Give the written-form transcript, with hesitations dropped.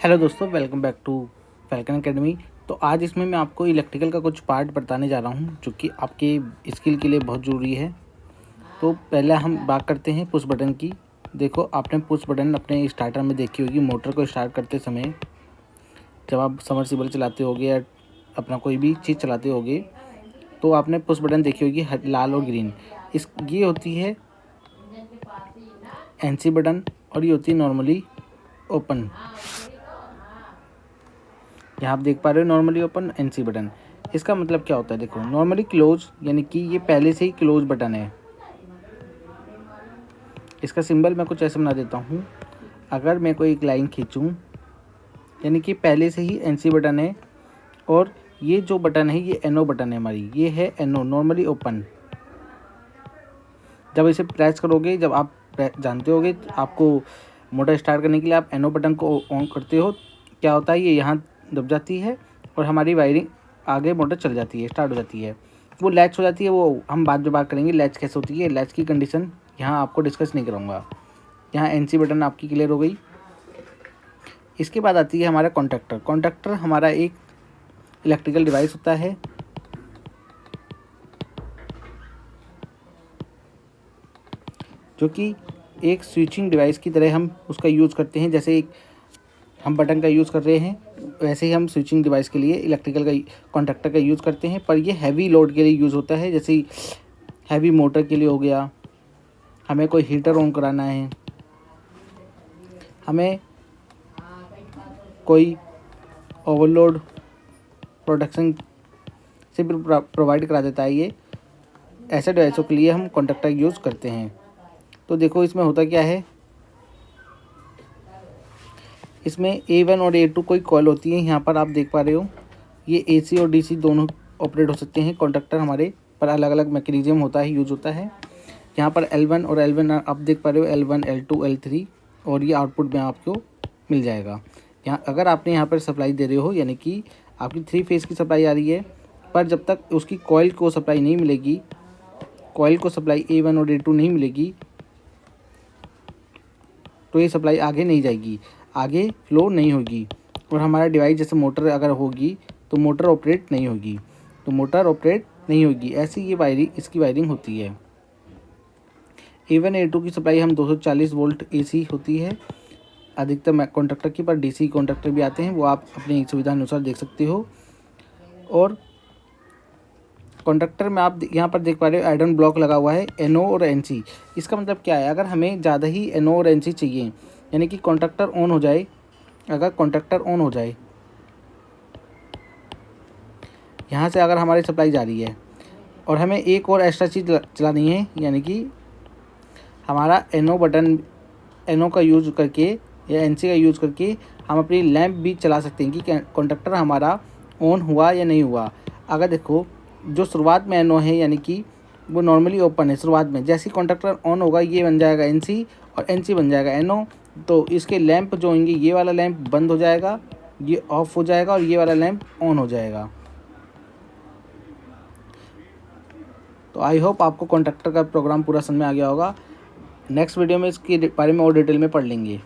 Hello दोस्तों, welcome back to Falcon academy. तो आज इसमें मैं आपको इलेक्ट्रिकल का कुछ पार्ट बताने जा रहा हूं जो कि आपके स्किल के लिए बहुत ज़रूरी है। तो पहले हम बात करते हैं पुश बटन की। देखो, आपने पुश बटन अपने स्टार्टर में देखी होगी। मोटर को स्टार्ट करते समय जब आप सबमर्सिबल चलाते होगे या अपना कोई भी चीज़ चलाते होगे तो आपने पुश बटन देखी होगी, लाल और ग्रीन। ये होती है एनसी बटन और ये होती है नॉर्मली ओपन। यहाँ आप देख पा रहे हो नॉर्मली ओपन, एनसी बटन। इसका मतलब क्या होता है? देखो, नॉर्मली क्लोज यानी कि ये पहले से ही क्लोज बटन है। इसका सिंबल मैं कुछ ऐसे बना देता हूँ। अगर मैं कोई एक लाइन खींचूँ यानी कि पहले से ही एनसी बटन है, और ये जो बटन है ये एनओ बटन है हमारी, ये है एनओ नॉर्मली ओपन। जब इसे प्रेस करोगे, जब आप जानते होगे आपको मोटर स्टार्ट करने के लिए आप एनओ बटन को ऑन करते हो, क्या होता है, ये यहाँ दब जाती है और हमारी वायरिंग आगे मोटर चल जाती है, स्टार्ट हो जाती है। वो लैच हो जाती है, वो हम बाद में बात करेंगे लैच कैसे होती है। लैच की कंडीशन यहाँ आपको डिस्कस नहीं करूँगा। यहाँ एनसी बटन आपकी क्लियर हो गई। इसके बाद आती है हमारा कॉन्टैक्टर। कॉन्टैक्टर हमारा एक इलेक्ट्रिकल डिवाइस होता है जो कि एक स्विचिंग डिवाइस की तरह हम उसका यूज़ करते हैं। जैसे एक हम बटन का यूज़ कर रहे हैं, वैसे ही हम स्विचिंग डिवाइस के लिए इलेक्ट्रिकल का कॉन्टैक्टर का यूज़ करते हैं। पर ये हैवी लोड के लिए यूज़ होता है, जैसे हैवी मोटर के लिए हो गया, हमें कोई हीटर ऑन कराना है, हमें कोई ओवरलोड प्रोडक्शन से भी प्रोवाइड करा देता है। ये ऐसे डिवाइसों के लिए हम कॉन्टैक्टर यूज़ करते हैं। तो देखो, इसमें होता क्या है, इसमें A1 और A2 कोई कॉल होती है। यहाँ पर आप देख पा रहे हो, ये AC और DC दोनों ऑपरेट हो सकते हैं। कॉन्टैक्टर हमारे पर अलग अलग मैकेनिज्म होता है, यूज होता है। यहाँ पर L1 और L1 आप देख पा रहे हो, L1 L2 L3, और ये आउटपुट में आपको मिल जाएगा। यहाँ अगर आपने यहाँ पर सप्लाई दे रहे हो, यानी कि आपकी 3 फेज़ की सप्लाई आ रही है, पर जब तक उसकी कॉइल को सप्लाई नहीं मिलेगी, कॉइल को सप्लाई A1 और A2 नहीं मिलेगी, तो ये सप्लाई आगे नहीं जाएगी, आगे फ्लो नहीं होगी, और हमारा डिवाइस जैसे मोटर अगर होगी तो मोटर ऑपरेट नहीं होगी, तो मोटर ऑपरेट नहीं होगी। ऐसी ये वायरिंग, इसकी वायरिंग होती है। A1 A2 की सप्लाई हम 240 वोल्ट AC होती है अधिकतम कॉन्टैक्टर की, पर DC कॉन्टैक्टर भी आते हैं, वो आप अपनी सुविधा अनुसार देख सकते हो। और कॉन्टैक्टर में आप यहाँ पर देख पा रहे हो आयरन ब्लॉक लगा हुआ है, NO और NC। इसका मतलब क्या है? अगर हमें ज़्यादा ही NO और NC चाहिए, यानी कि कॉन्टैक्टर ऑन हो जाए, अगर कॉन्टैक्टर ऑन हो जाए, यहाँ से अगर हमारी सप्लाई जा रही है और हमें एक और एक्स्ट्रा चीज़ चलानी है, यानी कि हमारा NO बटन, NO का यूज़ करके या NC का यूज़ करके हम अपनी लैंप भी चला सकते हैं कि कॉन्टैक्टर हमारा ऑन हुआ या नहीं हुआ। अगर देखो, जो शुरुआत में NO है यानी कि वो नॉर्मली ओपन है शुरुआत में, जैसे ही कॉन्टैक्टर ऑन होगा ये बन जाएगा NC और NC बन जाएगा NO। तो इसके लैंप जो होंगे, ये वाला लैंप बंद हो जाएगा, ये ऑफ हो जाएगा, और ये वाला लैंप ऑन हो जाएगा। तो आई होप आपको कॉन्टैक्टर का प्रोग्राम पूरा समझ में आ गया होगा। नेक्स्ट वीडियो में इसके बारे में और डिटेल में पढ़ लेंगे।